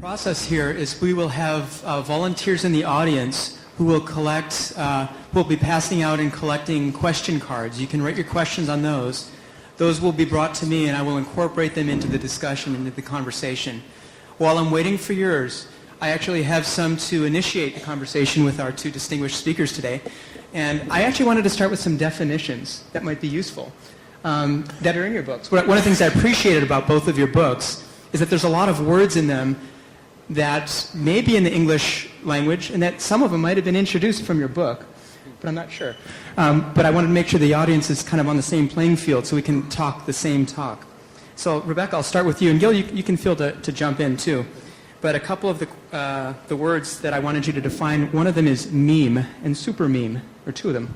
Process here is we will have volunteers in the audience who will collect, who will be passing out and collecting question cards. You can write your questions on those. Those will be brought to me and I will incorporate them into the discussion, into the conversation. While I'm waiting for yours, I actually have some to initiate the conversation with our two distinguished speakers today. And I actually wanted to start with some definitions that might be useful that are in your books. One of the things I appreciated about both of your books is that there's a lot of words in them that may be in the English language and that some of them might have been introduced from your book, but I'm not sure. But I wanted to make sure the audience is kind of on the same playing field so we can talk the same talk. So Rebecca, I'll start with you, and Gil, you can feel to jump in too. But a couple of the words that I wanted you to define, one of them is meme and super meme, or two of them.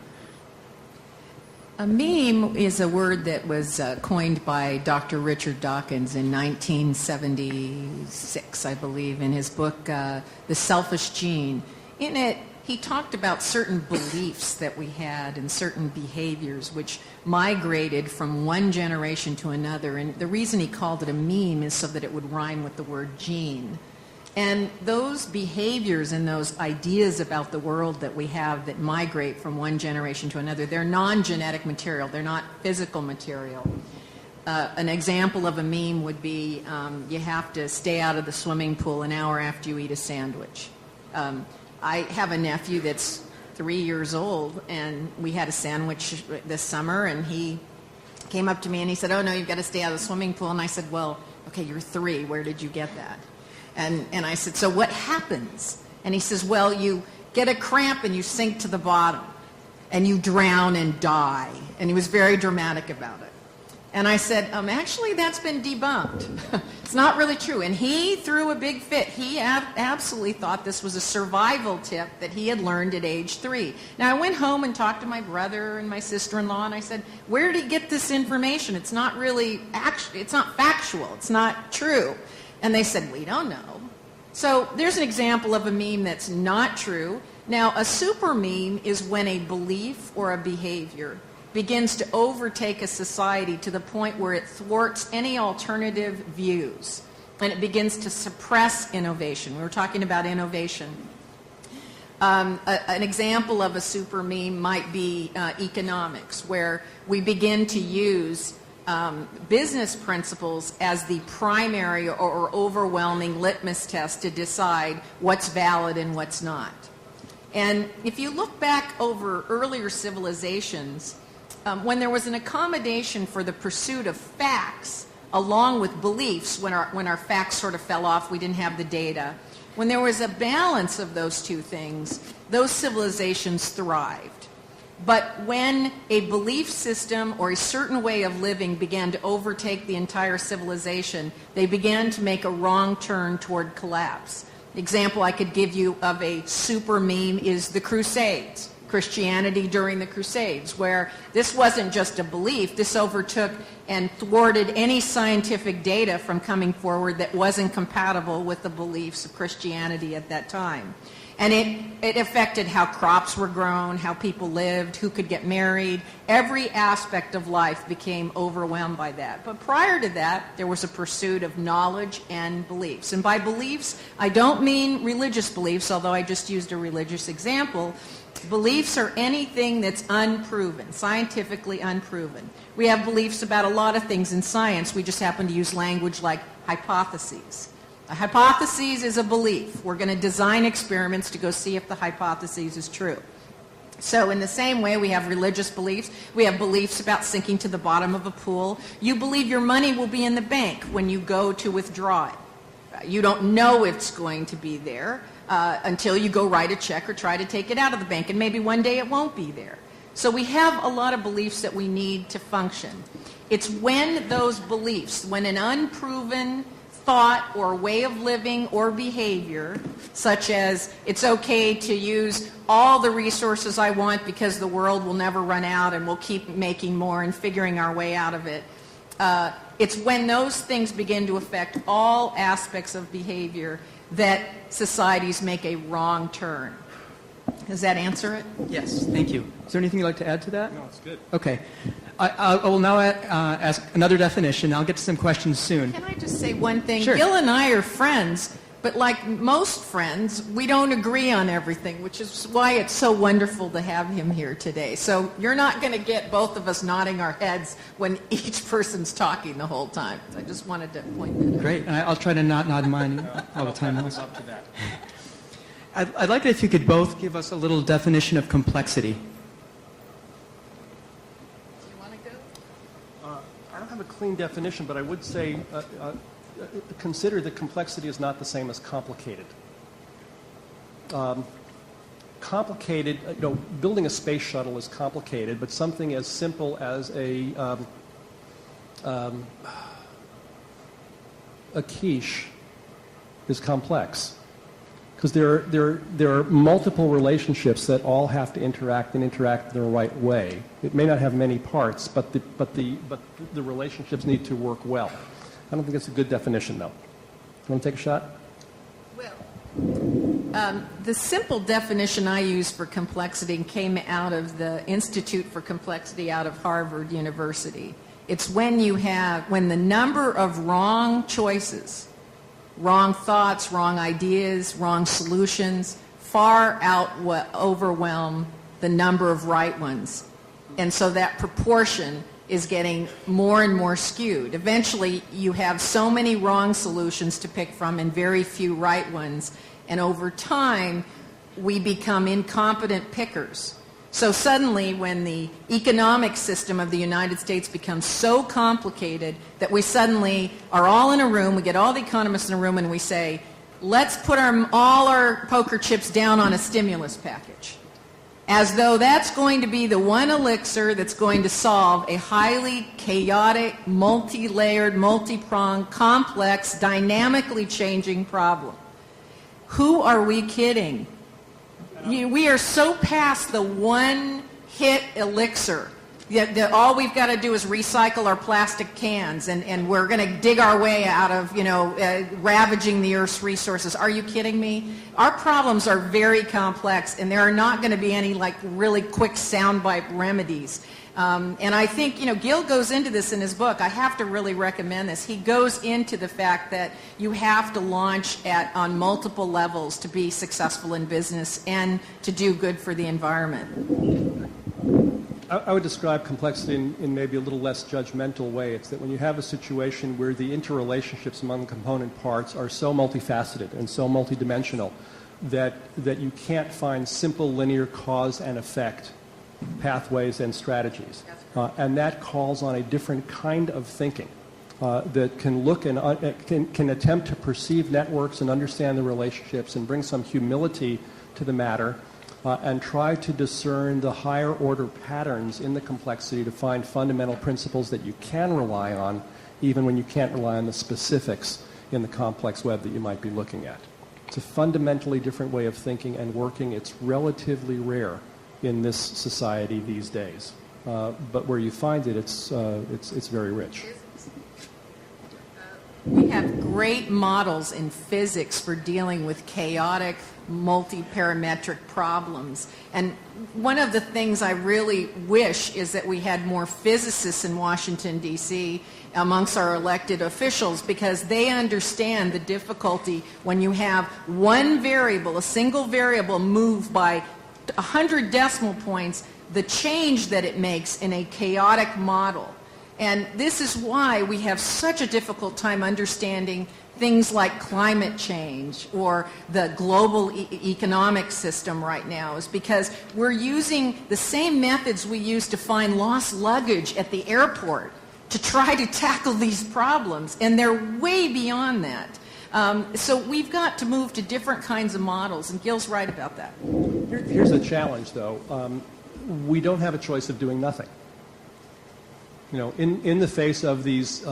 A meme is a word that was coined by Dr. Richard Dawkins in 1976, I believe, in his book, The Selfish Gene. In it, he talked about certain beliefs that we had and certain behaviors which migrated from one generation to another. And the reason he called it a meme is so that it would rhyme with the word gene. And those behaviors and those ideas about the world that we have that migrate from one generation to another, they're non-genetic material. They're not physical material. An example of a meme would be you have to stay out of the swimming pool an hour after you eat a sandwich. I have a nephew that's 3 years old, and we had a sandwich this summer, and he came up to me and he said, "Oh, no, you've got to stay out of the swimming pool." And I said, "Well, okay, you're 3. Where did you get that?" And I said, "So what happens?" And he says, "Well, you get a cramp and you sink to the bottom and you drown and die." And he was very dramatic about it. And I said, "Actually, that's been debunked. It's not really true." And he threw a big fit. He absolutely thought this was a survival tip that he had learned at age 3. Now, I went home and talked to my brother and my sister-in-law, and I said, "Where did he get this information? It's not really it's not factual. It's not true." And they said, "We don't know." So there's an example of a meme that's not true. Now, a super meme is when a belief or a behavior begins to overtake a society to the point where it thwarts any alternative views, and it begins to suppress innovation. We were talking about innovation. An example of a super meme might be economics, where we begin to use business principles as the primary or overwhelming litmus test to decide what's valid and what's not. And if you look back over earlier civilizations, when there was an accommodation for the pursuit of facts along with beliefs, when our facts sort of fell off, we didn't have the data, when there was a balance of those two things, those civilizations thrived. But when a belief system or a certain way of living began to overtake the entire civilization, they began to make a wrong turn toward collapse. The example I could give you of a super meme is the Crusades, Christianity during the Crusades, where this wasn't just a belief, this overtook and thwarted any scientific data from coming forward that wasn't compatible with the beliefs of Christianity at that time. And it affected how crops were grown, how people lived, who could get married. Every aspect of life became overwhelmed by that. But prior to that, there was a pursuit of knowledge and beliefs. And by beliefs, I don't mean religious beliefs, although I just used a religious example. Beliefs are anything that's unproven, scientifically unproven. We have beliefs about a lot of things in science. We just happen to use language like hypotheses. A hypothesis is a belief. We're going to design experiments to go see if the hypothesis is true. So in the same way, we have religious beliefs. We have beliefs about sinking to the bottom of a pool. You believe your money will be in the bank when you go to withdraw it. You don't know it's going to be there until you go write a check or try to take it out of the bank, and maybe one day it won't be there. So we have a lot of beliefs that we need to function. It's when those beliefs, when an unproven thought or way of living or behavior, such as it's okay to use all the resources I want because the world will never run out and we'll keep making more and figuring our way out of it. It's when those things begin to affect all aspects of behavior that societies make a wrong turn. Does that answer it? Yes, thank you. Is there anything you'd like to add to that? No, it's good. Okay. I will now ask another definition. I'll get to some questions soon. Can I just say one thing? Sure. Gil and I are friends But like most friends, we don't agree on everything, which is why it's so wonderful to have him here today. So you're not going to get both of us nodding our heads when each person's talking the whole time. So I just wanted to point that out. Great. And I'll try to not nod mine all the time. Up to that. I'd like it if you could both give us a little definition of complexity. Do you want to go? I don't have a clean definition, but I would say consider that complexity is not the same as complicated. Complicated, building a space shuttle is complicated, but something as simple as a quiche is complex. Because there are multiple relationships that all have to interact and interact in the right way. It may not have many parts, but the relationships need to work well. I don't think it's a good definition, though. You want to take a shot? Well, the simple definition I use for complexity came out of the Institute for Complexity out of Harvard University. It's when the number of wrong choices, wrong thoughts, wrong ideas, wrong solutions far overwhelm the number of right ones. And so that proportion is getting more and more skewed. Eventually, you have so many wrong solutions to pick from and very few right ones. And over time, we become incompetent pickers. So suddenly, when the economic system of the United States becomes so complicated that we suddenly are all in a room, we get all the economists in a room and we say, let's put all our poker chips down on a stimulus package. As though that's going to be the one elixir that's going to solve a highly chaotic, multi-layered, multi-pronged, complex, dynamically changing problem. Who are we kidding? We are so past the one-hit elixir. All we've got to do is recycle our plastic cans, and we're going to dig our way out of, ravaging the Earth's resources. Are you kidding me? Our problems are very complex, and there are not going to be any, really quick soundbite remedies. And I think, Gil goes into this in his book. I have to really recommend this. He goes into the fact that you have to launch on multiple levels to be successful in business and to do good for the environment. I would describe complexity in maybe a little less judgmental way. It's that when you have a situation where the interrelationships among the component parts are so multifaceted and so multidimensional that you can't find simple linear cause and effect pathways and strategies. And that calls on a different kind of thinking that can look and can attempt to perceive networks and understand the relationships and bring some humility to the matter and try to discern the higher order patterns in the complexity to find fundamental principles that you can rely on even when you can't rely on the specifics in the complex web that you might be looking at. It's a fundamentally different way of thinking and working. It's relatively rare in this society these days. But where you find it, it's very rich. We have great models in physics for dealing with chaotic, multi-parametric problems. And one of the things I really wish is that we had more physicists in Washington, D.C. amongst our elected officials, because they understand the difficulty when you have one variable, a single variable, move by 100 decimal points, the change that it makes in a chaotic model. And this is why we have such a difficult time understanding things like climate change or the global economic system right now, is because we're using the same methods we use to find lost luggage at the airport to try to tackle these problems, and they're way beyond that. So we've got to move to different kinds of models, and Gil's right about that. Here's a challenge, though. We don't have a choice of doing nothing. In the face of these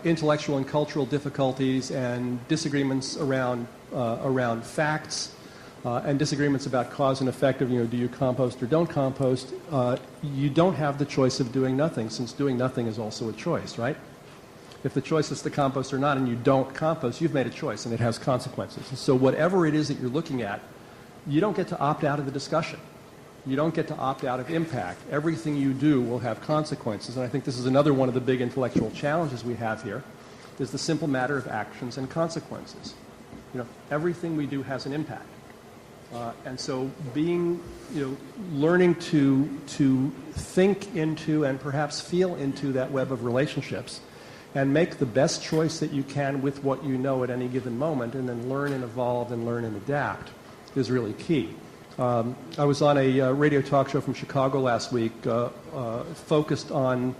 intellectual and cultural difficulties and disagreements around facts and disagreements about cause and effect of, do you compost or don't compost, you don't have the choice of doing nothing, since doing nothing is also a choice, right? If the choice is to compost or not and you don't compost, you've made a choice and it has consequences. And so whatever it is that you're looking at, you don't get to opt out of the discussion. You don't get to opt out of impact. Everything you do will have consequences. And I think this is another one of the big intellectual challenges we have here, is the simple matter of actions and consequences. Everything we do has an impact. And so learning to think into and perhaps feel into that web of relationships and make the best choice that you can with what you know at any given moment, and then learn and evolve and learn and adapt is really key. I was on a radio talk show from Chicago last week focused on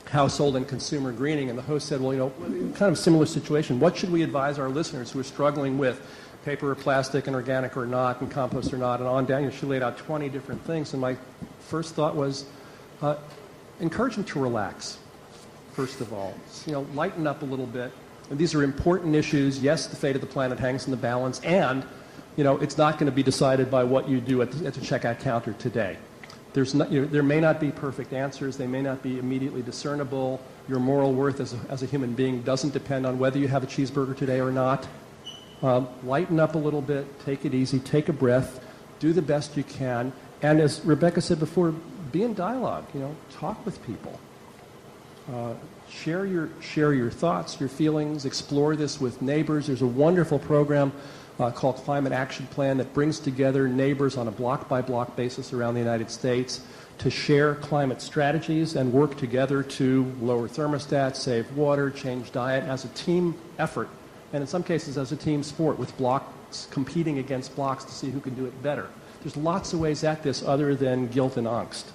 household and consumer greening, and the host said, well, kind of a similar situation. What should we advise our listeners who are struggling with paper or plastic and organic or not and compost or not and on down? She laid out 20 different things, and my first thought was encourage them to relax, first of all. Lighten up a little bit. And these are important issues. Yes, the fate of the planet hangs in the balance, and it's not going to be decided by what you do at the checkout counter today. There may not be perfect answers. They may not be immediately discernible. Your moral worth as a human being doesn't depend on whether you have a cheeseburger today or not. Lighten up a little bit. Take it easy. Take a breath. Do the best you can. And as Rebecca said before, be in dialogue. Talk with people. Share your thoughts, your feelings. Explore this with neighbors. There's a wonderful program called Climate Action Plan that brings together neighbors on a block-by-block basis around the United States to share climate strategies and work together to lower thermostats, save water, change diet as a team effort, and in some cases as a team sport with blocks competing against blocks to see who can do it better. There's lots of ways at this other than guilt and angst.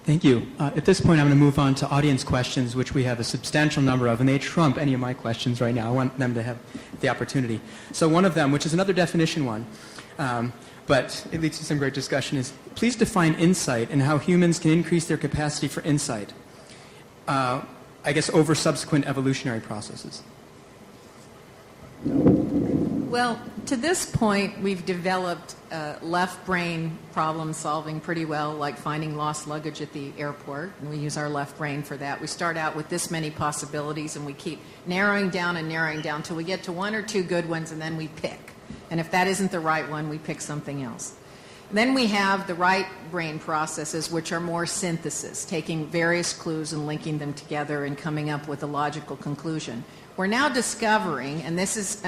Thank you. At this point, I'm going to move on to audience questions, which we have a substantial number of, and they trump any of my questions right now. I want them to have the opportunity. So one of them, which is another definition one, but it leads to some great discussion, is please define insight and how humans can increase their capacity for insight, I guess, over subsequent evolutionary processes. Well, to this point, we've developed left brain problem solving pretty well, like finding lost luggage at the airport, and we use our left brain for that. We start out with this many possibilities, and we keep narrowing down until we get to one or two good ones, and then we pick. And if that isn't the right one, we pick something else. Then we have the right brain processes, which are more synthesis, taking various clues and linking them together and coming up with a logical conclusion. We're now discovering, and this is,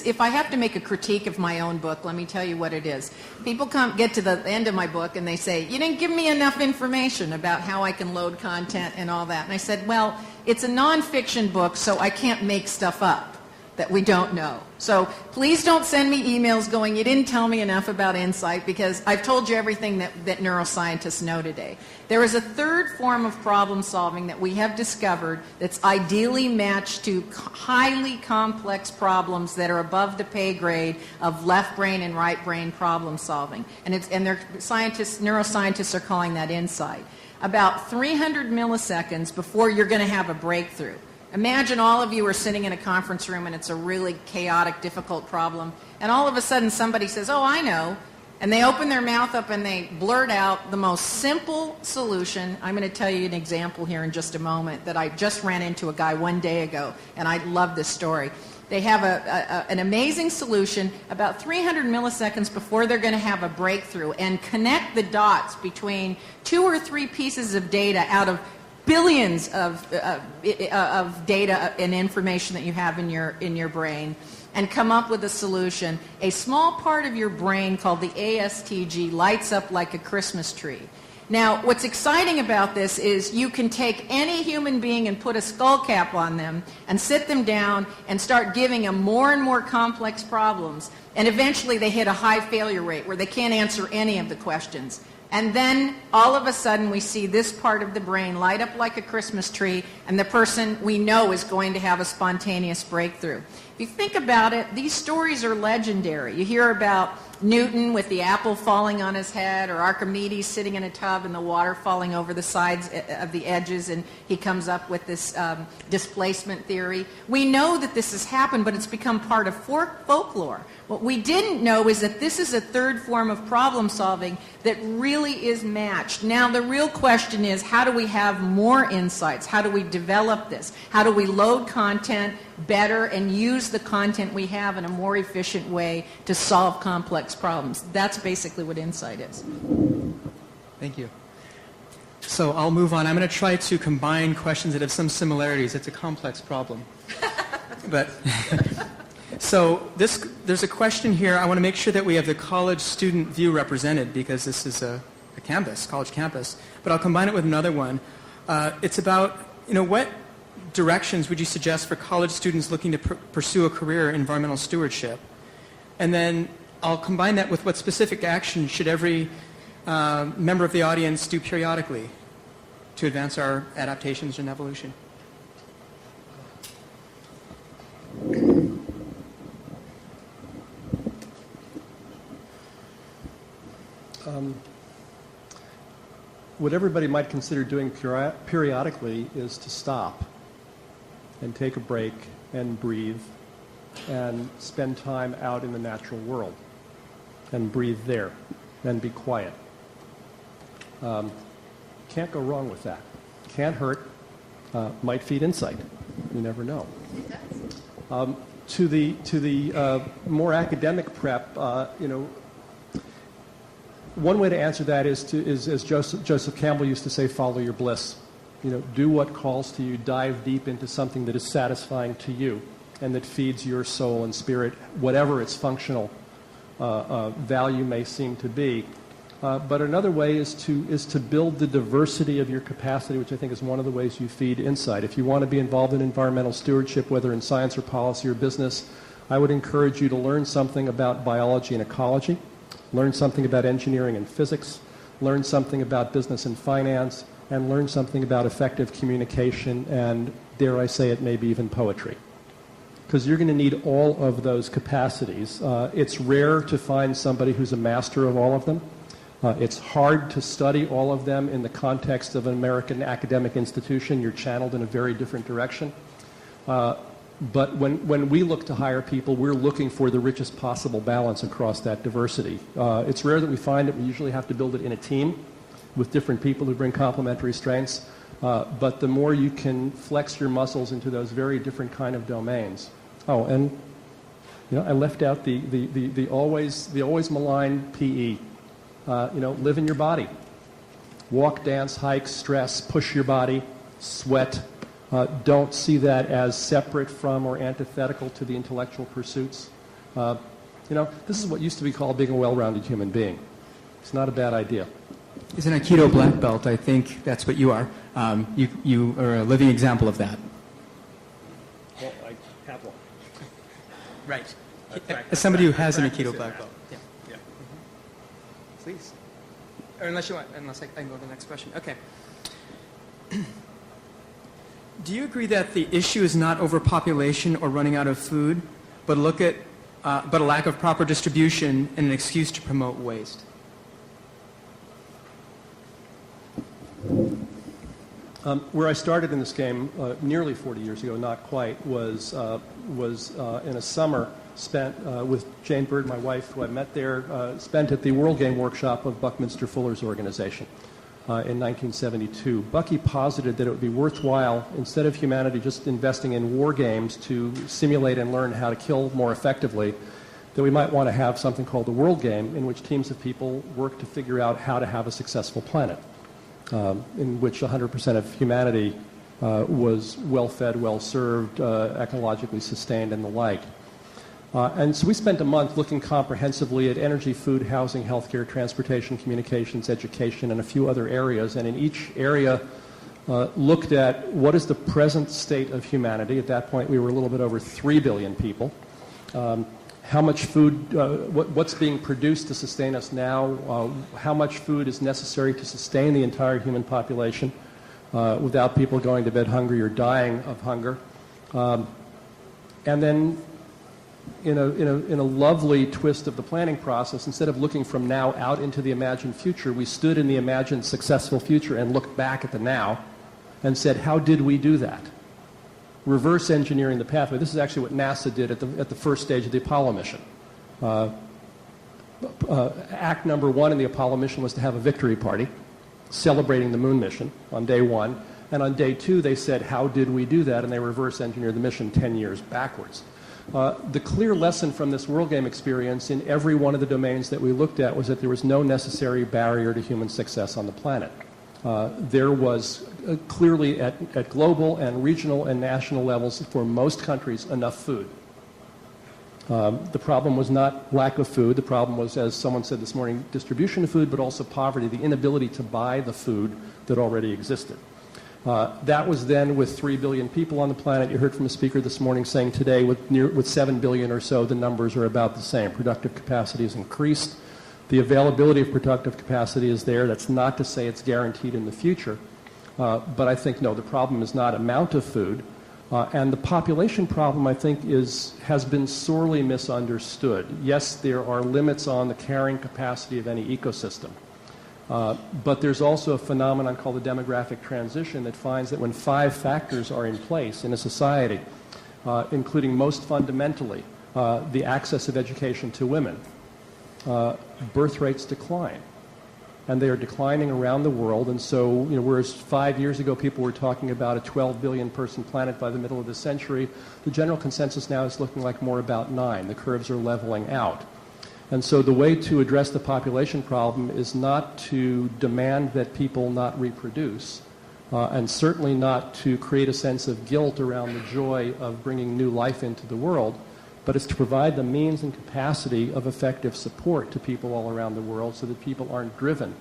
if I have to make a critique of my own book, let me tell you what it is. People get to the end of my book and they say, you didn't give me enough information about how I can load content and all that. And I said, well, it's a nonfiction book, so I can't make stuff up that we don't know. So please don't send me emails going, you didn't tell me enough about insight, because I've told you everything that neuroscientists know today. There is a third form of problem solving that we have discovered that's ideally matched to highly complex problems that are above the pay grade of left brain and right brain problem solving. And neuroscientists are calling that insight. About 300 milliseconds before you're going to have a breakthrough. Imagine all of you are sitting in a conference room and it's a really chaotic, difficult problem, and all of a sudden somebody says, oh, I know, and they open their mouth up and they blurt out the most simple solution. I'm going to tell you an example here in just a moment that I just ran into a guy one day ago, and I love this story. They have an amazing solution about 300 milliseconds before they're going to have a breakthrough and connect the dots between 2 or 3 pieces of data out of billions of data and information that you have in your brain, and come up with a solution. A small part of your brain called the ASTG lights up like a Christmas tree. Now, what's exciting about this is you can take any human being and put a skull cap on them and sit them down and start giving them more and more complex problems, and eventually they hit a high failure rate where they can't answer any of the questions. And then, all of a sudden, we see this part of the brain light up like a Christmas tree, and the person we know is going to have a spontaneous breakthrough. If you think about it, these stories are legendary. You hear about Newton with the apple falling on his head, or Archimedes sitting in a tub and the water falling over the sides of the edges, and he comes up with this displacement theory. We know that this has happened, but it's become part of folklore. What we didn't know is that this is a third form of problem solving that really is matched. Now, the real question is, how do we have more insights? How do we develop this? How do we load content better and use the content we have in a more efficient way to solve complex problems? That's basically what insight is. Thank you. So I'll move on. I'm going to try to combine questions that have some similarities. It's a complex problem. But so there's a question here. I want to make sure that we have the college student view represented because this is a campus, college campus. But I'll combine it with another one. It's about, what directions would you suggest for college students looking to pursue a career in environmental stewardship? And then I'll combine that with what specific action should every member of the audience do periodically to advance our adaptations and evolution. What everybody might consider doing periodically is to stop and take a break and breathe and spend time out in the natural world and breathe there and be quiet. Can't go wrong with that. Can't hurt. Might feed insight. You never know. It does. To the more academic prep, one way to answer that is as Joseph Campbell used to say, follow your bliss. Do what calls to you. Dive deep into something that is satisfying to you and that feeds your soul and spirit, whatever its functional value may seem to be. But another way is to build the diversity of your capacity, which I think is one of the ways you feed insight. If you want to be involved in environmental stewardship, whether in science or policy or business, I would encourage you to learn something about biology and ecology, learn something about engineering and physics, learn something about business and finance, and learn something about effective communication and, dare I say it, maybe even poetry. Because you're going to need all of those capacities. It's rare to find somebody who's a master of all of them. It's hard to study all of them in the context of an American academic institution. You're channeled in a very different direction. But when we look to hire people, we're looking for the richest possible balance across that diversity. It's rare that we find it. We usually have to build it in a team with different people who bring complementary strengths. But the more you can flex your muscles into those very different kind of domains. Oh, and I left out the always maligned PE. Live in your body. Walk, dance, hike, stress, push your body, sweat. Don't see that as separate from or antithetical to the intellectual pursuits. This is what used to be called being a well-rounded human being. It's not a bad idea. As an Aikido black belt, I think that's what you are. You are a living example of that. Well, I have one. Right. As somebody who has an Aikido black belt. Yeah. Yeah. Please. Or unless I can go to the next question. Okay. Do you agree that the issue is not overpopulation or running out of food, but a lack of proper distribution and an excuse to promote waste? Where I started in this game nearly 40 years ago, not quite, was in a summer spent with Jane Bird, my wife, who I met there, spent at the World Game Workshop of Buckminster Fuller's organization in 1972. Bucky posited that it would be worthwhile, instead of humanity just investing in war games to simulate and learn how to kill more effectively, that we might want to have something called the World Game, in which teams of people work to figure out how to have a successful planet, in which 100% of humanity was well-fed, well-served, ecologically sustained, and the like. And so we spent a month looking comprehensively at energy, food, housing, healthcare, transportation, communications, education, and a few other areas. And in each area, looked at what is the present state of humanity. At that point, we were a little bit over 3 billion people. How much food, what's being produced to sustain us now, how much food is necessary to sustain the entire human population without people going to bed hungry or dying of hunger. And then in a lovely twist of the planning process, instead of looking from now out into the imagined future, we stood in the imagined successful future and looked back at the now and said, how did we do that? Reverse engineering the pathway. This is actually what NASA did at the first stage of the Apollo mission. Act number 1 in the Apollo mission was to have a victory party celebrating the moon mission on day 1. And on day 2, they said, how did we do that? And they reverse engineered the mission 10 years backwards. The clear lesson from this World Game experience in every one of the domains that we looked at was that there was no necessary barrier to human success on the planet. There was clearly at global and regional and national levels for most countries enough food. The problem was not lack of food. The problem was, as someone said this morning, distribution of food, but also poverty, the inability to buy the food that already existed. That was then with 3 billion people on the planet. You heard from a speaker this morning saying today with 7 billion or so, the numbers are about the same. Productive capacity has increased. The availability of productive capacity is there. That's not to say it's guaranteed in the future. But I think, no, the problem is not amount of food. And the population problem, I think, has been sorely misunderstood. Yes, there are limits on the carrying capacity of any ecosystem. But there's also a phenomenon called the demographic transition that finds that when 5 factors are in place in a society, including most fundamentally the access of education to women, birth rates decline. And they are declining around the world. And so, whereas 5 years ago people were talking about a 12 billion person planet by the middle of the century, the general consensus now is looking like more about 9. The curves are leveling out. And so the way to address the population problem is not to demand that people not reproduce, and certainly not to create a sense of guilt around the joy of bringing new life into the world, but it's to provide the means and capacity of effective support to people all around the world so that people aren't driven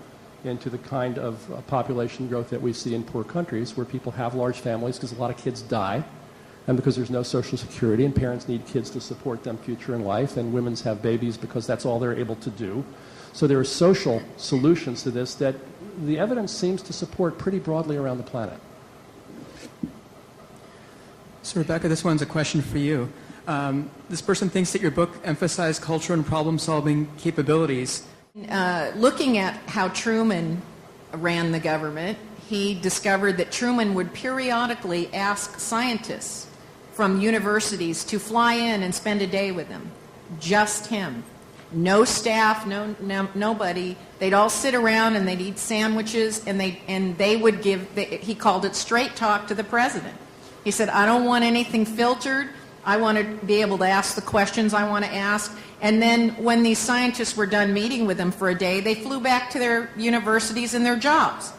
into the kind of population growth that we see in poor countries where people have large families because a lot of kids die and because there's no social security and parents need kids to support them future in life and women have babies because that's all they're able to do. So there are social solutions to this that the evidence seems to support pretty broadly around the planet. So Rebecca, this one's a question for you. This person thinks that your book emphasized culture and problem-solving capabilities. Looking at how Truman ran the government, he discovered that Truman would periodically ask scientists from universities to fly in and spend a day with him. Just him. No staff, nobody. They'd all sit around and they'd eat sandwiches and they would give, he called it straight talk to the president. He said, I don't want anything filtered. I want to be able to ask the questions I want to ask. And then when these scientists were done meeting with him for a day, they flew back to their universities and their jobs.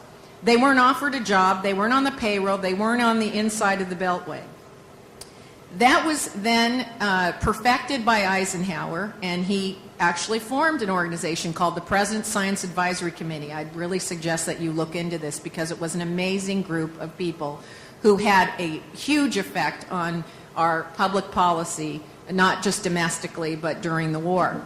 They weren't offered a job. They weren't on the payroll. They weren't on the inside of the Beltway. That was then perfected by Eisenhower, and he actually formed an organization called the President's Science Advisory Committee. I'd really suggest that you look into this because it was an amazing group of people who had a huge effect on our public policy, not just domestically, but during the war.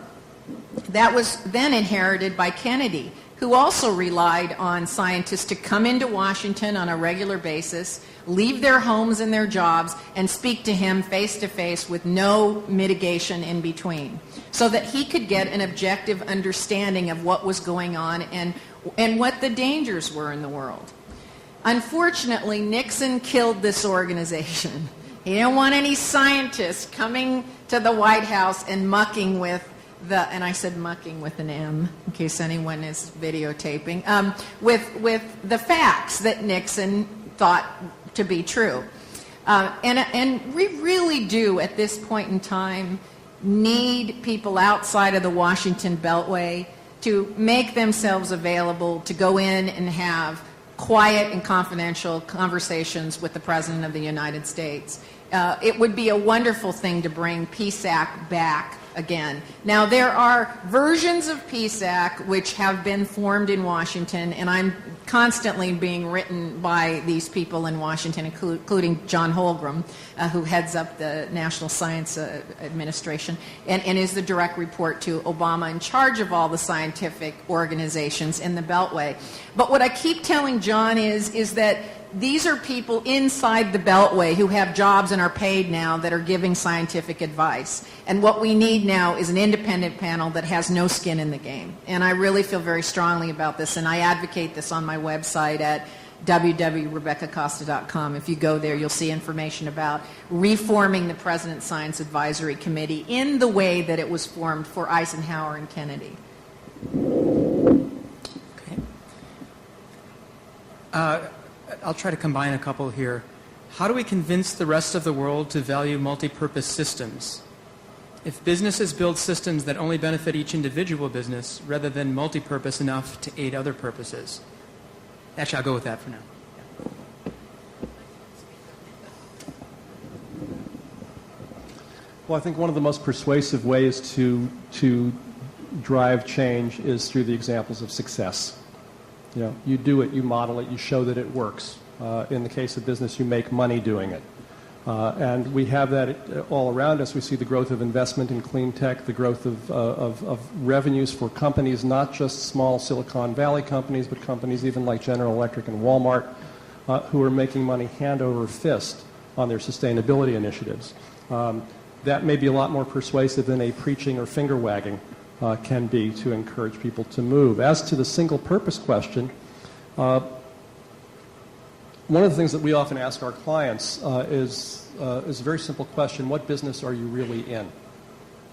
That was then inherited by Kennedy, who also relied on scientists to come into Washington on a regular basis, leave their homes and their jobs, and speak to him face-to-face with no mitigation in between, so that he could get an objective understanding of what was going on and what the dangers were in the world. Unfortunately, Nixon killed this organization. He didn't want any scientists coming to the White House and mucking with and I said mucking with an M, in case anyone is videotaping, with the facts that Nixon thought to be true. And we really do, at this point in time, need people outside of the Washington Beltway to make themselves available to go in and have quiet and confidential conversations with the President of the United States. It would be a wonderful thing to bring PSAC back again. Now, there are versions of PSAC which have been formed in Washington, and I'm constantly being written by these people in Washington, including John Holmgren, who heads up the National Science Administration and is the direct report to Obama in charge of all the scientific organizations in the Beltway. But what I keep telling John is that these are people inside the Beltway who have jobs and are paid now that are giving scientific advice. And what we need now is an independent panel that has no skin in the game. And I really feel very strongly about this, and I advocate this on my website at www.rebeccacosta.com. If you go there, you'll see information about reforming the President's Science Advisory Committee in the way that it was formed for Eisenhower and Kennedy. Okay. I'll try to combine a couple here. How do we convince the rest of the world to value multi-purpose systems? If businesses build systems that only benefit each individual business rather than multi-purpose enough to aid other purposes? Actually, I'll go with that for now. Well, I think one of the most persuasive ways to drive change is through the examples of success. You know, you do it, you model it, you show that it works. In the case of business, you make money doing it. And we have that all around us. We see the growth of investment in clean tech, the growth of revenues for companies, not just small Silicon Valley companies, but companies even like General Electric and Walmart, who are making money hand over fist on their sustainability initiatives. That may be a lot more persuasive than a preaching or finger wagging can be to encourage people to move. As to the single purpose question, one of the things that we often ask our clients is a very simple question: what business are you really in?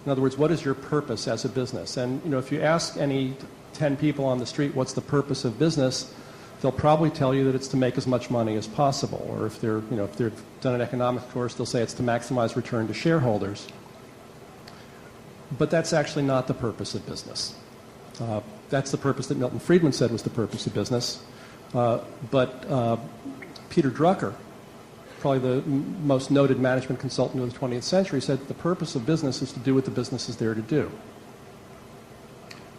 In other words, what is your purpose as a business? And you know, if you ask any 10 people on the street what's the purpose of business, they'll probably tell you that it's to make as much money as possible. Or if they've done an economics course, they'll say it's to maximize return to shareholders. But that's actually not the purpose of business. That's the purpose that Milton Friedman said was the purpose of business. But Peter Drucker, probably the most noted management consultant of the 20th century, said that the purpose of business is to do what the business is there to do.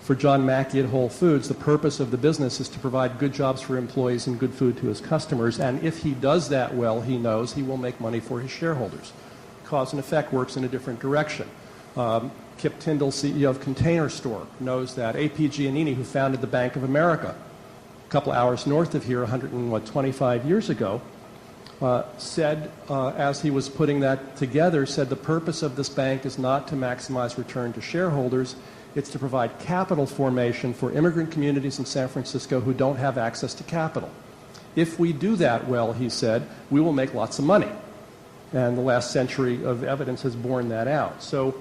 For John Mackey at Whole Foods, the purpose of the business is to provide good jobs for employees and good food to his customers, and if he does that well, he knows he will make money for his shareholders. Cause and effect works in a different direction. Kip Tindall, CEO of Container Store, knows that. A.P. Giannini, who founded the Bank of America, a couple hours north of here, 125 years ago, said, as he was putting that together, said the purpose of this bank is not to maximize return to shareholders, it's to provide capital formation for immigrant communities in San Francisco who don't have access to capital. If we do that well, he said, we will make lots of money. And the last century of evidence has borne that out. So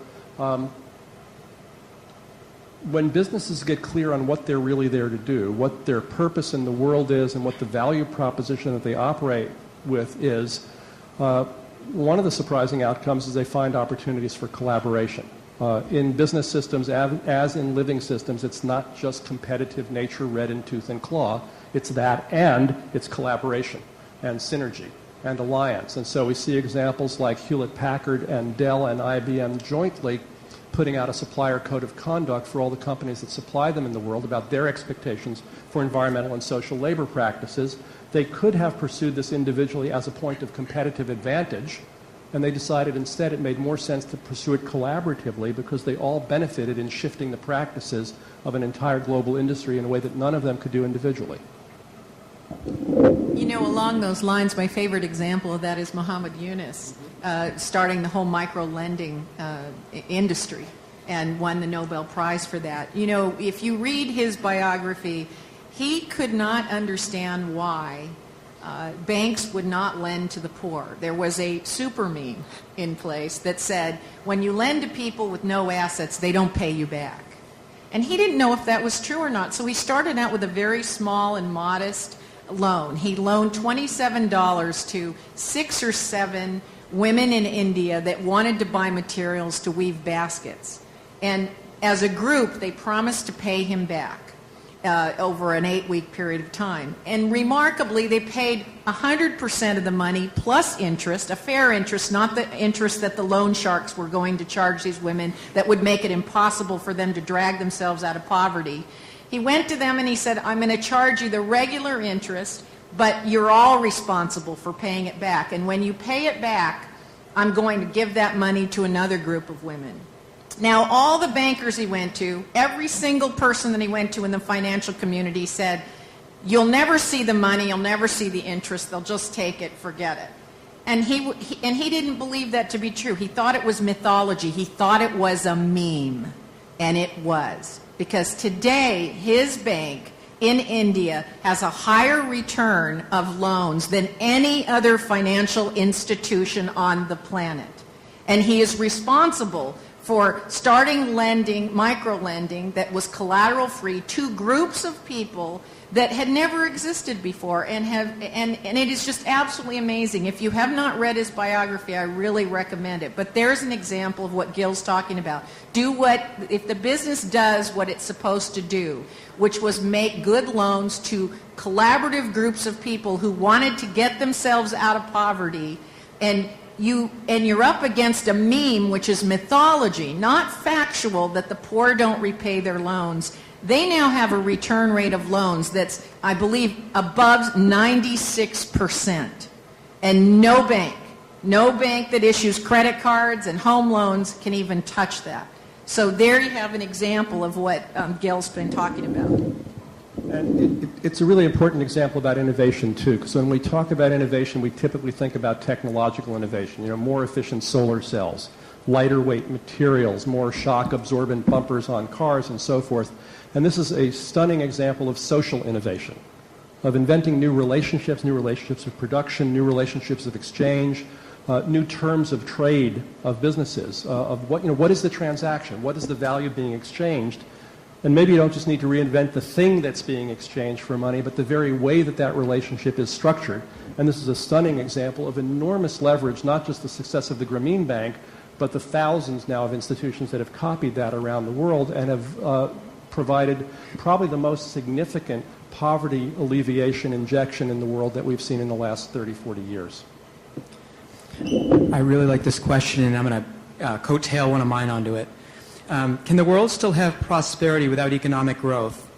when businesses get clear on what they're really there to do, what their purpose in the world is, and what the value proposition that they operate with is, one of the surprising outcomes is they find opportunities for collaboration. In business systems, as in living systems, it's not just competitive nature read in tooth and claw. It's that, and it's collaboration and synergy and alliance. And so we see examples like Hewlett-Packard and Dell and IBM jointly putting out a supplier code of conduct for all the companies that supply them in the world about their expectations for environmental and social labor practices. They could have pursued this individually as a point of competitive advantage, and they decided instead it made more sense to pursue it collaboratively because they all benefited in shifting the practices of an entire global industry in a way that none of them could do individually. You know, along those lines, my favorite example of that is Muhammad Yunus, starting the whole micro-lending industry and won the Nobel Prize for that. You know, if you read his biography, he could not understand why banks would not lend to the poor. There was a super meme in place that said, when you lend to people with no assets, they don't pay you back. And he didn't know if that was true or not, so he started out with a very small and modest loan. He loaned $27 to 6 or 7 women in India that wanted to buy materials to weave baskets. And as a group, they promised to pay him back over an 8-week period of time. And remarkably, they paid 100% of the money plus interest, a fair interest, not the interest that the loan sharks were going to charge these women that would make it impossible for them to drag themselves out of poverty. He went to them and he said, I'm going to charge you the regular interest, but you're all responsible for paying it back. And when you pay it back, I'm going to give that money to another group of women. Now, all the bankers he went to, every single person that he went to in the financial community said, you'll never see the money, you'll never see the interest, they'll just take it, forget it. And he didn't believe that to be true. He thought it was mythology. He thought it was a meme. And it was. Because today, his bank in India has a higher return of loans than any other financial institution on the planet. And he is responsible for starting lending, micro-lending, that was collateral-free to groups of people that had never existed before, and it is just absolutely amazing. If you have not read his biography, I really recommend it. But there's an example of what Gil's talking about. If the business does what it's supposed to do, which was make good loans to collaborative groups of people who wanted to get themselves out of poverty, and you're up against a meme, which is mythology, not factual, that the poor don't repay their loans. They now have a return rate of loans that's, I believe, above 96%. And no bank that issues credit cards and home loans can even touch that. So there you have an example of what Gil's been talking about. And it's a really important example about innovation, too, because when we talk about innovation, we typically think about technological innovation, more efficient solar cells, lighter weight materials, more shock-absorbent bumpers on cars, and so forth. And this is a stunning example of social innovation, of inventing new relationships of production, new relationships of exchange, new terms of trade of businesses, of what is the transaction, what is the value being exchanged. And maybe you don't just need to reinvent the thing that's being exchanged for money, but the very way that that relationship is structured. And this is a stunning example of enormous leverage, not just the success of the Grameen Bank, but the thousands now of institutions that have copied that around the world and have provided probably the most significant poverty alleviation injection in the world that we've seen in the last 30, 40 years. I really like this question, and I'm going to coattail one of mine onto it. Can the world still have prosperity without economic growth?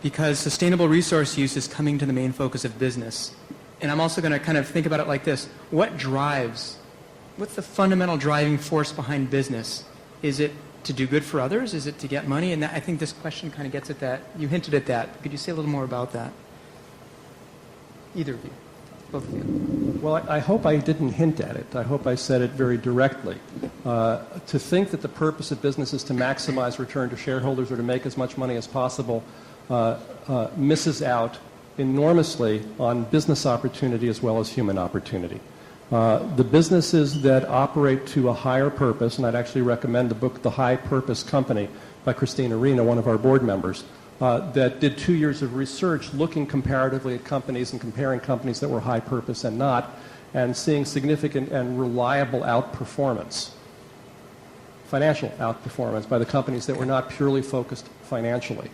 Because sustainable resource use is coming to the main focus of business. And I'm also going to kind of think about it like this. What's the fundamental driving force behind business? Is it to do good for others? Is it to get money? And I think this question kind of gets at that. You hinted at that. Could you say a little more about that? Either of you. Both of you. Well, I hope I didn't hint at it. I hope I said it very directly. To think that the purpose of business is to maximize return to shareholders or to make as much money as possible misses out enormously on business opportunity as well as human opportunity. The businesses that operate to a higher purpose, and I'd actually recommend the book The High Purpose Company by Christina Rena, one of our board members, that did 2 years of research looking comparatively at companies and comparing companies that were high purpose and not, and seeing significant and reliable outperformance, financial outperformance by the companies that were not purely focused financially.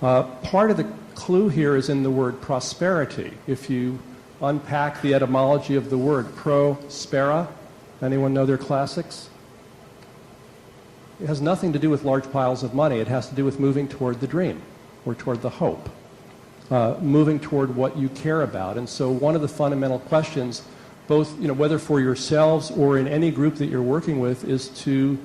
Part of the clue here is in the word prosperity. If you unpack the etymology of the word prospera, anyone know their classics? It has nothing to do with large piles of money. It has to do with moving toward the dream or toward the hope, moving toward what you care about. And so one of the fundamental questions, both whether for yourselves or in any group that you're working with, is to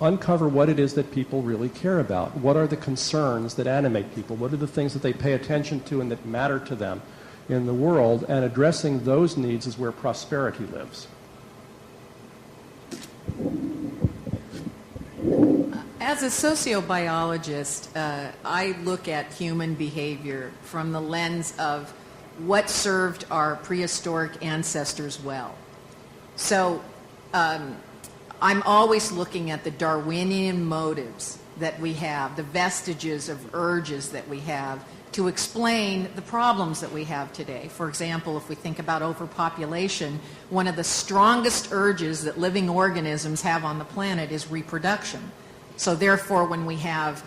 uncover what it is that people really care about. What are the concerns that animate people? What are the things that they pay attention to and that matter to them in the world? And addressing those needs is where prosperity lives. As a sociobiologist, I look at human behavior from the lens of what served our prehistoric ancestors well. So I'm always looking at the Darwinian motives that we have, the vestiges of urges that we have to explain the problems that we have today. For example, if we think about overpopulation, one of the strongest urges that living organisms have on the planet is reproduction. So therefore, when we have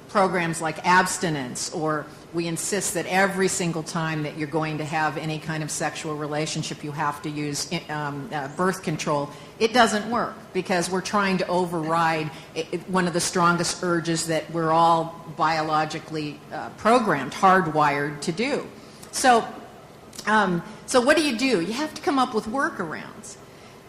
programs like abstinence, or we insist that every single time that you're going to have any kind of sexual relationship you have to use birth control, it doesn't work because we're trying to override one of the strongest urges that we're all biologically programmed, hardwired to do. So what do? You have to come up with workarounds.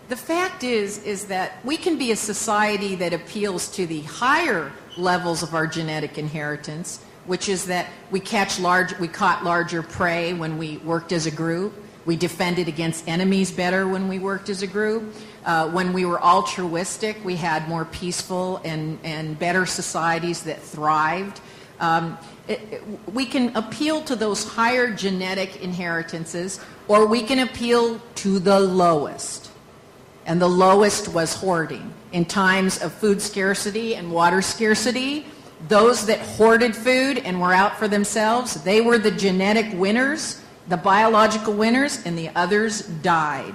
The fact is that we can be a society that appeals to the higher levels of our genetic inheritance, which is that we caught larger prey when we worked as a group. We defended against enemies better when we worked as a group. When we were altruistic, we had more peaceful and better societies that thrived. We can appeal to those higher genetic inheritances, or we can appeal to the lowest. And the lowest was hoarding. In times of food scarcity and water scarcity, Those that hoarded food and were out for themselves, they were the genetic winners, the biological winners, and the others died.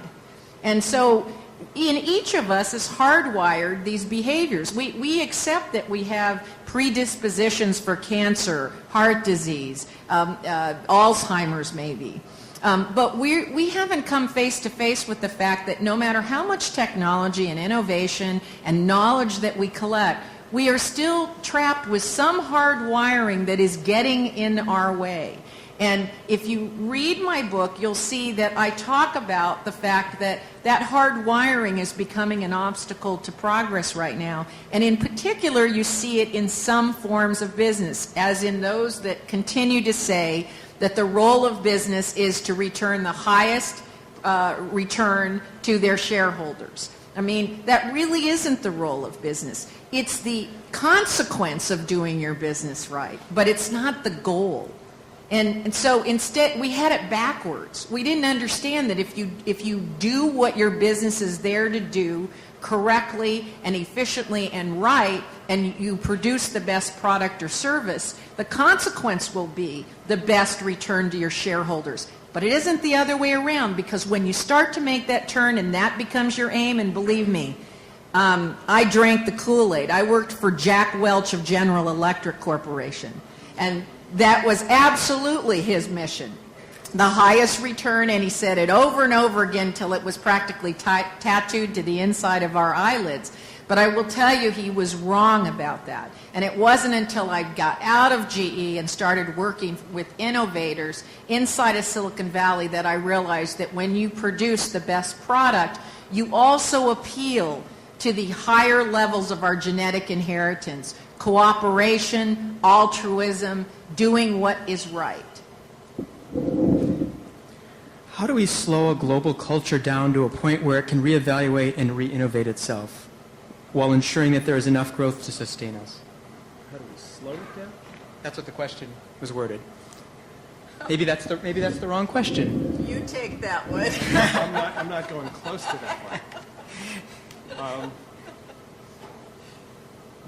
And so in each of us is hardwired these behaviors. We accept that we have predispositions for cancer, heart disease, Alzheimer's maybe. But we haven't come face to face with the fact that no matter how much technology and innovation and knowledge that we collect, we are still trapped with some hard wiring that is getting in our way. And if you read my book, you'll see that I talk about the fact that that hard wiring is becoming an obstacle to progress right now. And in particular, you see it in some forms of business, as in those that continue to say that the role of business is to return the highest return to their shareholders. I mean, that really isn't the role of business. It's the consequence of doing your business right, but it's not the goal. And so instead, we had it backwards. We didn't understand that if you do what your business is there to do correctly and efficiently and right, and you produce the best product or service, the consequence will be the best return to your shareholders. But it isn't the other way around, because when you start to make that turn and that becomes your aim, and believe me, I drank the Kool-Aid. I worked for Jack Welch of General Electric Corporation, and that was absolutely his mission. The highest return, and he said it over and over again until it was practically tattooed to the inside of our eyelids. But I will tell you, he was wrong about that. And it wasn't until I got out of GE and started working with innovators inside of Silicon Valley that I realized that when you produce the best product, you also appeal to the higher levels of our genetic inheritance: cooperation, altruism, doing what is right. How do we slow a global culture down to a point where it can reevaluate and re-innovate itself while ensuring that there is enough growth to sustain us? How do we slow it down? That's what the question was worded. Maybe that's the wrong question. You take that one. I'm not going close to that one.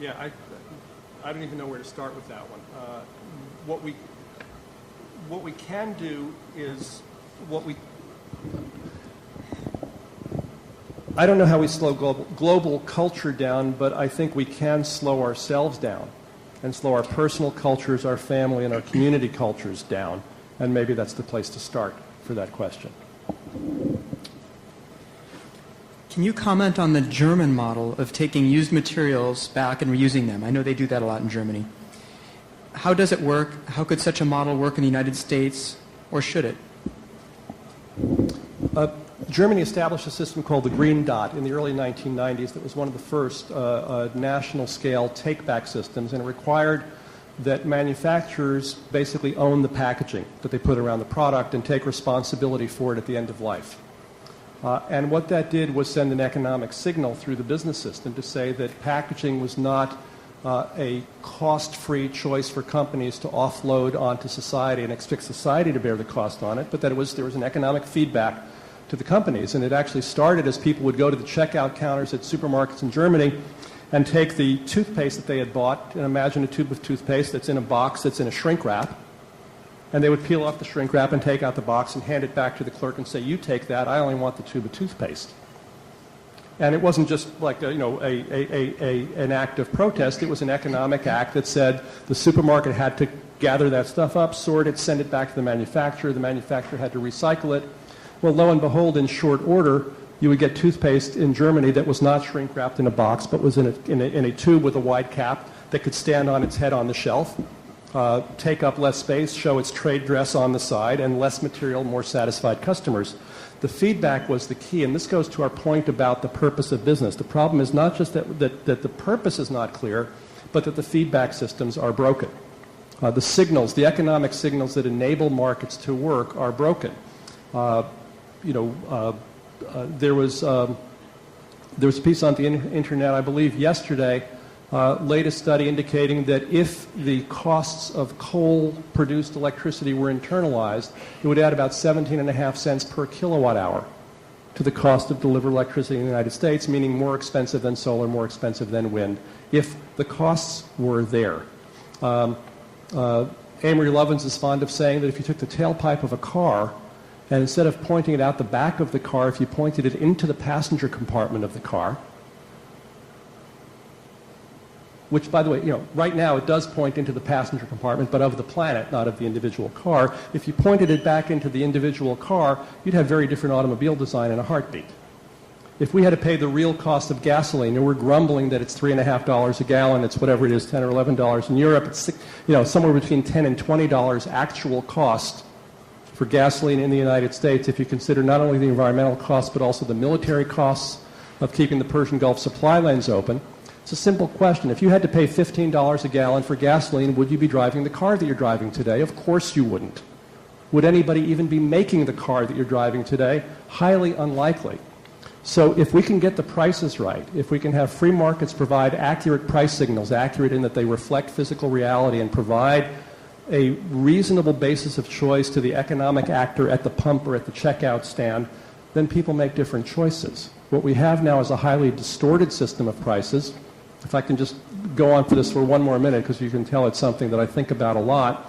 Yeah, I don't even know where to start with that one. What we can do is I don't know how we slow global culture down, but I think we can slow ourselves down and slow our personal cultures, our family, and our community cultures down. And maybe that's the place to start for that question. Can you comment on the German model of taking used materials back and reusing them? I know they do that a lot in Germany. How does it work? How could such a model work in the United States, or should it? Germany established a system called the Green Dot in the early 1990s that was one of the first national-scale take-back systems, and it required that manufacturers basically own the packaging that they put around the product and take responsibility for it at the end of life. And what that did was send an economic signal through the business system to say that packaging was not a cost-free choice for companies to offload onto society and expect society to bear the cost on it, but that there was an economic feedback to the companies. And it actually started as people would go to the checkout counters at supermarkets in Germany and take the toothpaste that they had bought, and imagine a tube of toothpaste that's in a box that's in a shrink wrap, and they would peel off the shrink wrap and take out the box and hand it back to the clerk and say, "You take that, I only want the tube of toothpaste." And it wasn't just like an act of protest. It was an economic act that said the supermarket had to gather that stuff up, sort it, send it back to the manufacturer. The manufacturer had to recycle it. Well, lo and behold, in short order, you would get toothpaste in Germany that was not shrink wrapped in a box, but was in a tube with a wide cap that could stand on its head on the shelf, take up less space, show its trade dress on the side, and less material, more satisfied customers. The feedback was the key, and this goes to our point about the purpose of business. The problem is not just that the purpose is not clear, but that the feedback systems are broken. The signals, the economic signals that enable markets to work are broken. There was a piece on the internet, I believe, yesterday, latest study indicating that if the costs of coal-produced electricity were internalized, it would add about 17.5 cents per kilowatt hour to the cost of delivered electricity in the United States, meaning more expensive than solar, more expensive than wind, if the costs were there. Amory Lovins is fond of saying that if you took the tailpipe of a car and instead of pointing it out the back of the car, if you pointed it into the passenger compartment of the car, which, by the way, right now it does point into the passenger compartment, but of the planet, not of the individual car. If you pointed it back into the individual car, you'd have very different automobile design in a heartbeat. If we had to pay the real cost of gasoline, and we're grumbling that it's $3.50 a gallon, it's whatever it is, $10 or $11 in Europe, it's somewhere between $10 and $20 actual cost for gasoline in the United States if you consider not only the environmental costs but also the military costs of keeping the Persian Gulf supply lanes open. It's a simple question. If you had to pay $15 a gallon for gasoline, would you be driving the car that you're driving today? Of course you wouldn't. Would anybody even be making the car that you're driving today? Highly unlikely. So if we can get the prices right, if we can have free markets provide accurate price signals, accurate in that they reflect physical reality and provide a reasonable basis of choice to the economic actor at the pump or at the checkout stand, then people make different choices. What we have now is a highly distorted system of prices. If I can just go on for this for one more minute, because you can tell it's something that I think about a lot.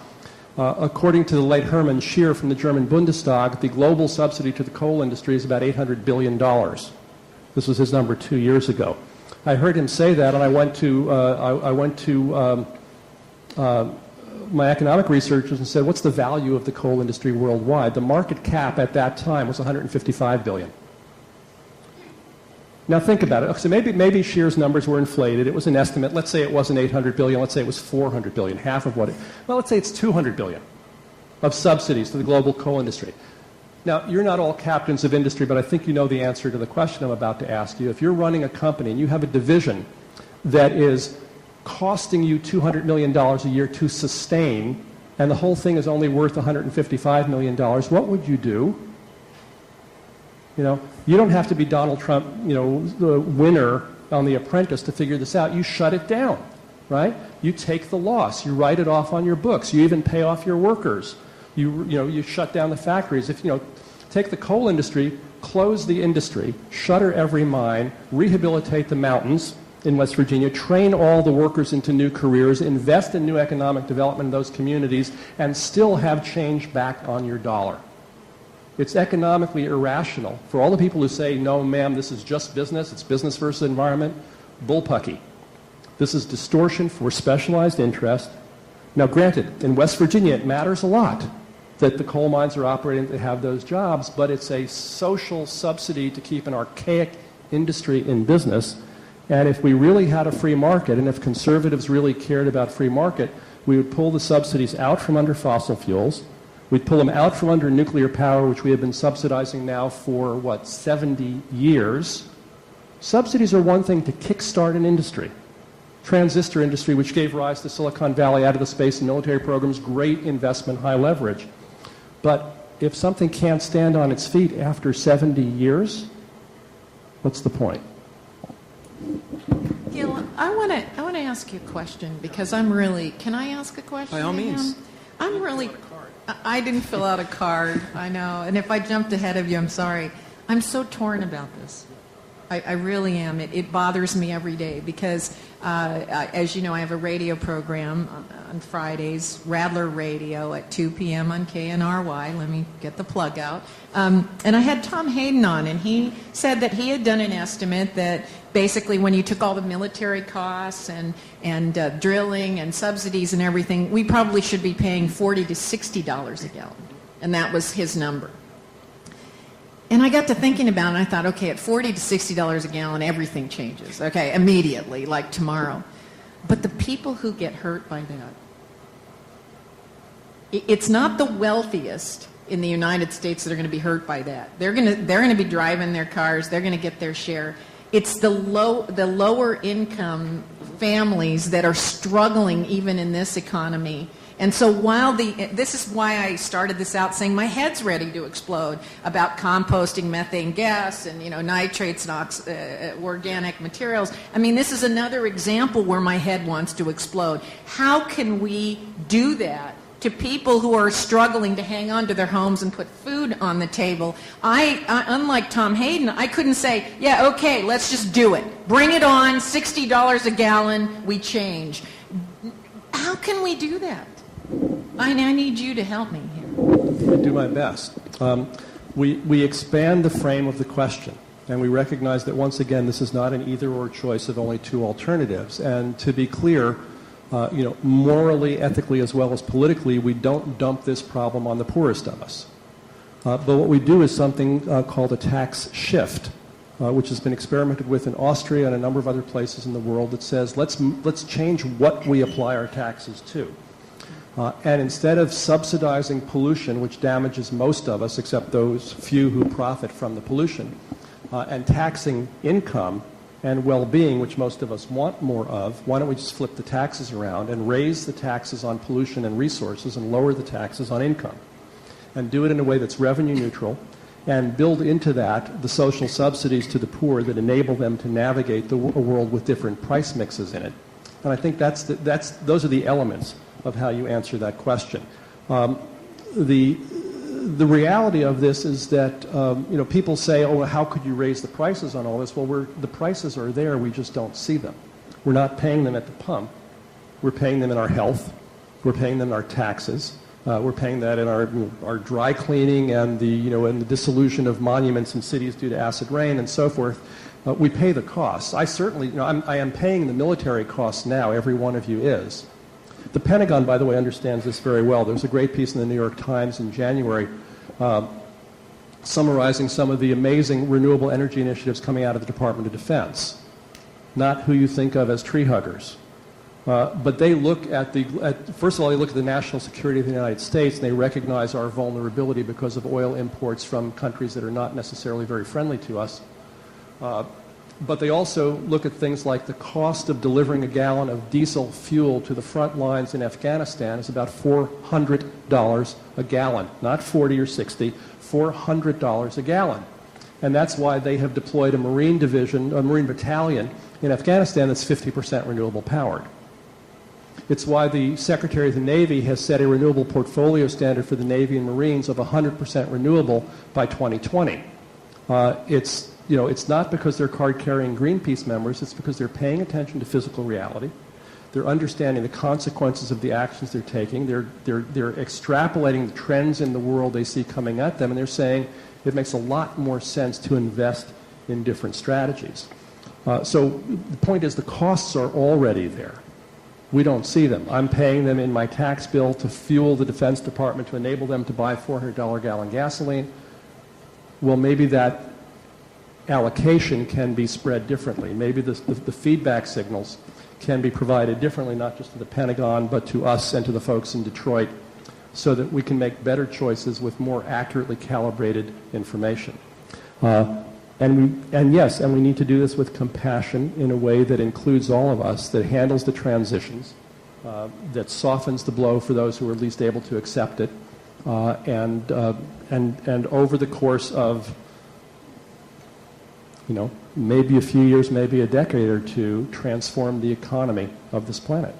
According to the late Hermann Scheer from the German Bundestag, the global subsidy to the coal industry is about $800 billion. This was his number 2 years ago. I heard him say that, and I went to my economic researchers and said, what's the value of the coal industry worldwide? The market cap at that time was $155 billion. Now think about it. So maybe Scheer's numbers were inflated. It was an estimate. Let's say it wasn't $800 billion. Let's say it was $400 billion, half of what it... Well, let's say it's $200 billion of subsidies to the global coal industry. Now, you're not all captains of industry, but I think you know the answer to the question I'm about to ask you. If you're running a company and you have a division that is costing you $200 million a year to sustain, and the whole thing is only worth $155 million, what would you do? You don't have to be Donald Trump, the winner on The Apprentice to figure this out. You shut it down, right? You take the loss. You write it off on your books. You even pay off your workers. You shut down the factories. Take the coal industry, close the industry, shutter every mine, rehabilitate the mountains in West Virginia, train all the workers into new careers, invest in new economic development in those communities, and still have change back on your dollar. It's economically irrational for all the people who say, no, ma'am, this is just business, it's business versus environment, bullpucky. This is distortion for specialized interest. Now, granted, in West Virginia, it matters a lot that the coal mines are operating, they have those jobs, but it's a social subsidy to keep an archaic industry in business. And if we really had a free market, and if conservatives really cared about free market, we would pull the subsidies out from under fossil fuels. We'd pull them out from under nuclear power, which we have been subsidizing now for, 70 years. Subsidies are one thing to kickstart an industry. Transistor industry, which gave rise to Silicon Valley, out of the space and military programs, great investment, high leverage. But if something can't stand on its feet after 70 years, what's the point? Gil, I want to ask you a question because can I ask a question? By all means. I didn't fill out a card, I know, and if I jumped ahead of you, I'm sorry. I'm so torn about this. I really am. It bothers me every day because, as you know, I have a radio program on Fridays, Radler Radio at 2 p.m. on KNRY. Let me get the plug out. And I had Tom Hayden on, and he said that he had done an estimate that basically when you took all the military costs and drilling and subsidies and everything, we probably should be paying $40 to $60 a gallon. And that was his number. And I got to thinking about it, and I thought, okay, at $40 to $60 a gallon, everything changes, okay, immediately, like tomorrow. But the people who get hurt by that, it's not the wealthiest in the United States that are going to be hurt by that. They're going to be driving their cars. They're going to get their share. It's the lower income families that are struggling even in this economy. And so this is why I started this out saying my head's ready to explode about composting methane gas and nitrates and organic materials. I mean, this is another example where my head wants to explode. How can we do that to people who are struggling to hang on to their homes and put food on the table? I unlike Tom Hayden, I couldn't say, yeah, okay, let's just do it. Bring it on, $60 a gallon, we change. How can we do that? I need you to help me here. I do my best. We expand the frame of the question, and we recognize that, once again, this is not an either-or choice of only two alternatives. And to be clear, morally, ethically, as well as politically, we don't dump this problem on the poorest of us. But what we do is something called a tax shift, which has been experimented with in Austria and a number of other places in the world, that says let's change what we apply our taxes to. And instead of subsidizing pollution, which damages most of us except those few who profit from the pollution, and taxing income and well-being, which most of us want more of, why don't we just flip the taxes around and raise the taxes on pollution and resources and lower the taxes on income, and do it in a way that's revenue neutral, and build into that the social subsidies to the poor that enable them to navigate a world with different price mixes in it. And I think those are the elements of how you answer that question. The reality of this is that people say, oh, how could you raise the prices on all this? Well, the prices are there, we just don't see them. We're not paying them at the pump. We're paying them in our health. We're paying them in our taxes. We're paying that in our dry cleaning and and the dissolution of monuments in cities due to acid rain and so forth. We pay the costs. I certainly, I am paying the military costs now. Every one of you is. The Pentagon, by the way, understands this very well. There's a great piece in the New York Times in January summarizing some of the amazing renewable energy initiatives coming out of the Department of Defense. Not who you think of as tree huggers. But they look first of all, they look at the national security of the United States, and they recognize our vulnerability because of oil imports from countries that are not necessarily very friendly to us. But they also look at things like the cost of delivering a gallon of diesel fuel to the front lines in Afghanistan is about $400 a gallon, not 40 or 60, $400 a gallon. And that's why they have deployed a Marine battalion in Afghanistan that's 50% renewable powered. It's why the Secretary of the Navy has set a renewable portfolio standard for the Navy and Marines of 100% renewable by 2020. It's not because they're card-carrying Greenpeace members, it's because they're paying attention to physical reality. They're understanding the consequences of the actions they're taking. They're extrapolating the trends in the world they see coming at them, and they're saying it makes a lot more sense to invest in different strategies. So the point is the costs are already there. We don't see them. I'm paying them in my tax bill to fuel the Defense Department to enable them to buy $400 gallon gasoline. Well, maybe that allocation can be spread differently. Maybe the feedback signals can be provided differently, not just to the Pentagon, but to us and to the folks in Detroit, so that we can make better choices with more accurately calibrated information. And we need to do this with compassion in a way that includes all of us, that handles the transitions, that softens the blow for those who are least able to accept it, and over the course of maybe a few years, maybe a decade or two, transform the economy of this planet.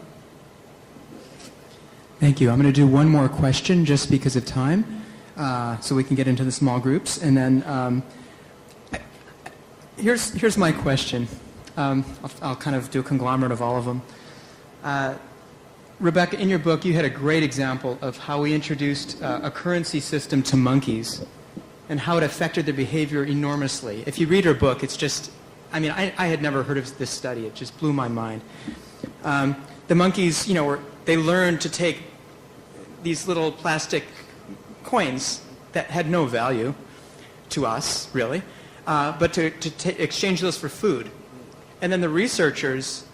Thank you. I'm going to do one more question just because of time, so we can get into the small groups. And then here's my question. I'll kind of do a conglomerate of all of them. Rebecca, in your book, you had a great example of how we introduced a currency system to monkeys and how it affected their behavior enormously. If you read her book, it's just, I had never heard of this study. It just blew my mind. The monkeys, they learned to take these little plastic coins that had no value to us, really, but to exchange those for food. And then the researchers,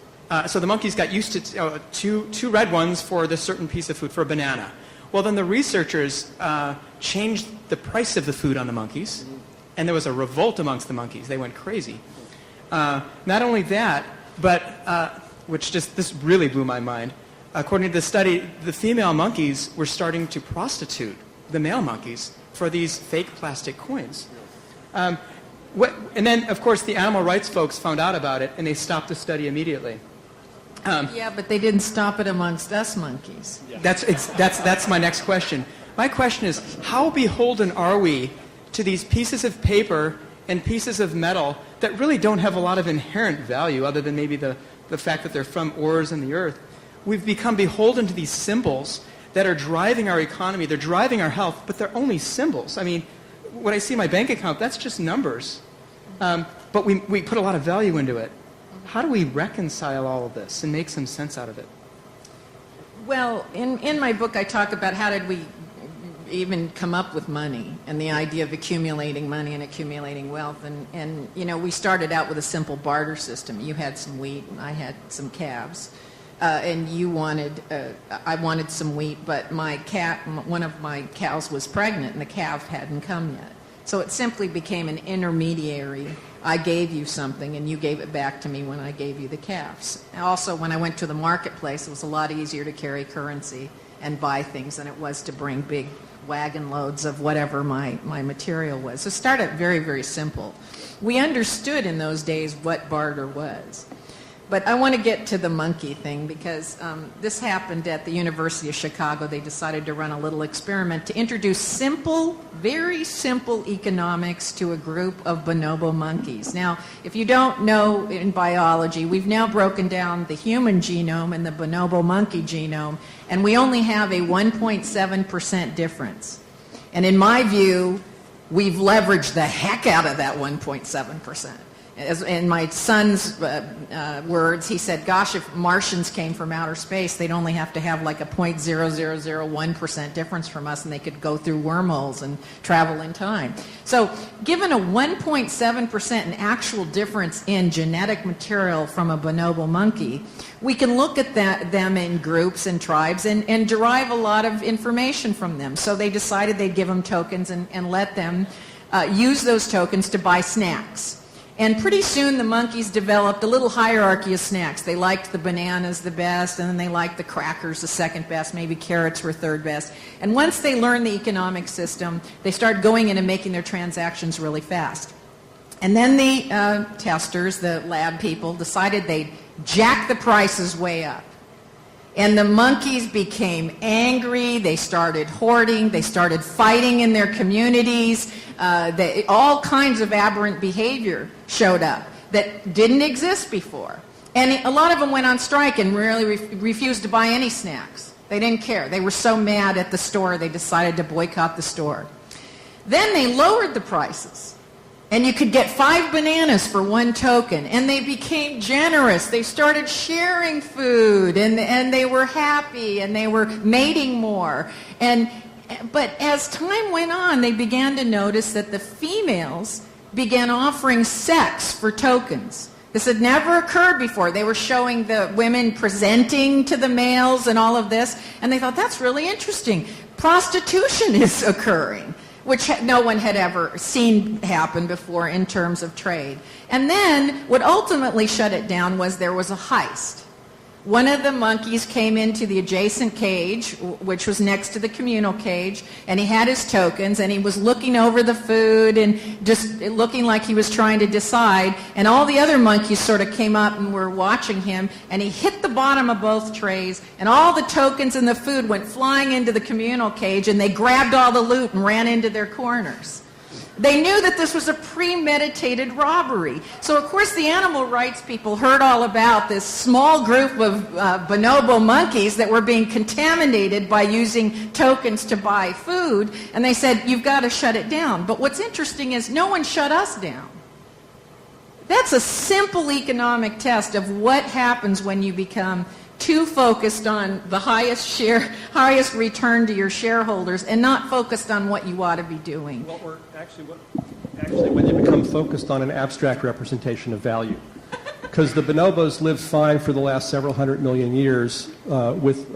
so the monkeys got used to two red ones for this certain piece of food, for a banana. Well, then the researchers changed the price of the food on the monkeys, and there was a revolt amongst the monkeys. They went crazy. Not only that, but, this really blew my mind. According to the study, the female monkeys were starting to prostitute the male monkeys for these fake plastic coins. And then, of course, the animal rights folks found out about it, and they stopped the study immediately. Yeah, but they didn't stop it amongst us monkeys. That's my next question. My question is, how beholden are we to these pieces of paper and pieces of metal that really don't have a lot of inherent value other than maybe the fact that they're from ores in the earth? We've become beholden to these symbols that are driving our economy, they're driving our health, but they're only symbols. I mean, when I see my bank account, that's just numbers. But we put a lot of value into it. How do we reconcile all of this and make some sense out of it? Well, in my book, I talk about how did we even come up with money and the idea of accumulating money and accumulating wealth. And you know, we started out with a simple barter system. You had some wheat and I had some calves. And you wanted, I wanted some wheat, but one of my cows was pregnant and the calf hadn't come yet. So it simply became an intermediary. I gave you something and you gave it back to me when I gave you the calves. Also, when I went to the marketplace, it was a lot easier to carry currency and buy things than it was to bring big wagon loads of whatever my material was. So it started very, very simple. We understood in those days what barter was. But I want to get to the monkey thing because this happened at the University of Chicago. They decided to run a little experiment to introduce simple, very simple economics to a group of bonobo monkeys. Now, if you don't know in biology, we've now broken down the human genome and the bonobo monkey genome, and we only have a 1.7% difference. And in my view, we've leveraged the heck out of that 1.7%. In my son's words, he said, gosh, if Martians came from outer space, they'd only have to have like a 0.0001% difference from us, and they could go through wormholes and travel in time. So given a 1.7% an actual difference in genetic material from a bonobo monkey, we can look at them in groups and tribes and derive a lot of information from them. So they decided they'd give them tokens and let them use those tokens to buy snacks. And pretty soon the monkeys developed a little hierarchy of snacks. They liked the bananas the best, and then they liked the crackers the second best, maybe carrots were third best. And once they learned the economic system, they started going in and making their transactions really fast. And then the testers, the lab people, decided they'd jack the prices way up. And the monkeys became angry, they started hoarding, they started fighting in their communities, all kinds of aberrant behavior showed up that didn't exist before. And a lot of them went on strike and really refused to buy any snacks. They didn't care. They were so mad at the store, they decided to boycott the store. Then they lowered the prices. And you could get 5 bananas for 1 token. And they became generous. They started sharing food. And they were happy. And they were mating more. But as time went on, they began to notice that the females began offering sex for tokens. This had never occurred before. They were showing the women presenting to the males and all of this. And they thought, that's really interesting. Prostitution is occurring, which no one had ever seen happen before in terms of trade. And then what ultimately shut it down was there was a heist. One of the monkeys came into the adjacent cage, which was next to the communal cage, and he had his tokens, and he was looking over the food and just looking like he was trying to decide, and all the other monkeys sort of came up and were watching him, and he hit the bottom of both trays, and all the tokens and the food went flying into the communal cage, and they grabbed all the loot and ran into their corners. They knew that this was a premeditated robbery. So, of course, the animal rights people heard all about this small group of bonobo monkeys that were being contaminated by using tokens to buy food, and they said, you've got to shut it down. But what's interesting is no one shut us down. That's a simple economic test of what happens when you become too focused on the highest return to your shareholders and not focused on what you ought to be doing. Well, actually, when you become focused on an abstract representation of value. Because the bonobos lived fine for the last several 100 million years with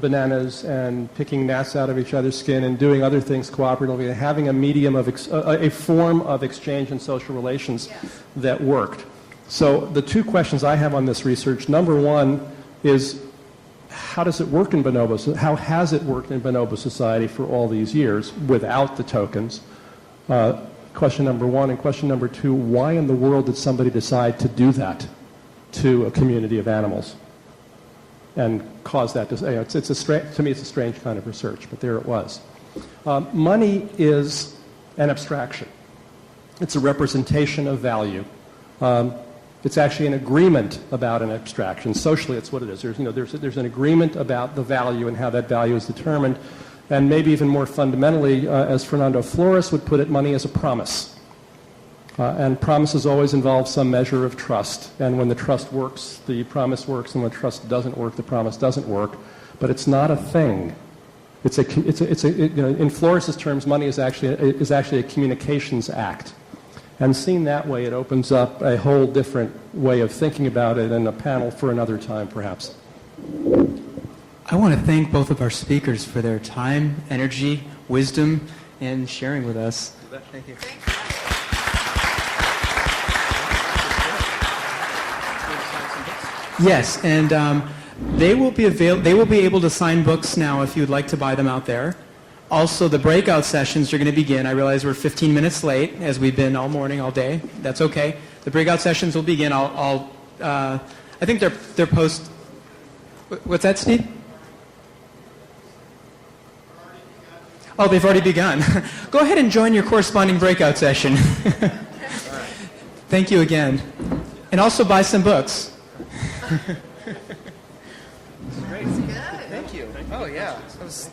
bananas and picking gnats out of each other's skin and doing other things cooperatively and having a medium of a form of exchange and social relations that worked. So the 2 questions I have on this research, number 1 is, how does it work in bonobos? How has it worked in bonobo society for all these years without the tokens? Question number 1. And question number 2, why in the world did somebody decide to do that to a community of animals and cause that? To me, it's a strange kind of research, but there it was. Money is an abstraction. It's a representation of value. It's actually an agreement about an abstraction. Socially, it's what it is. There's an agreement about the value and how that value is determined. And maybe even more fundamentally, as Fernando Flores would put it, money is a promise. And promises always involve some measure of trust. And when the trust works, the promise works. And when trust doesn't work, the promise doesn't work. But it's not a thing. In Flores's terms, money is actually a communications act. And seen that way, it opens up a whole different way of thinking about it, and a panel for another time, perhaps. I want to thank both of our speakers for their time, energy, wisdom, and sharing with us. Thank you. Yes, and they will be able to sign books now if you'd like to buy them out there. Also, the breakout sessions are going to begin. I realize we're 15 minutes late, as we've been all morning, all day. That's okay. The breakout sessions will begin. I think they're post. What's that, Steve? Oh, they've already begun. Go ahead and join your corresponding breakout session. Thank you again. And also buy some books. Great. Thank you. Oh, yeah. That was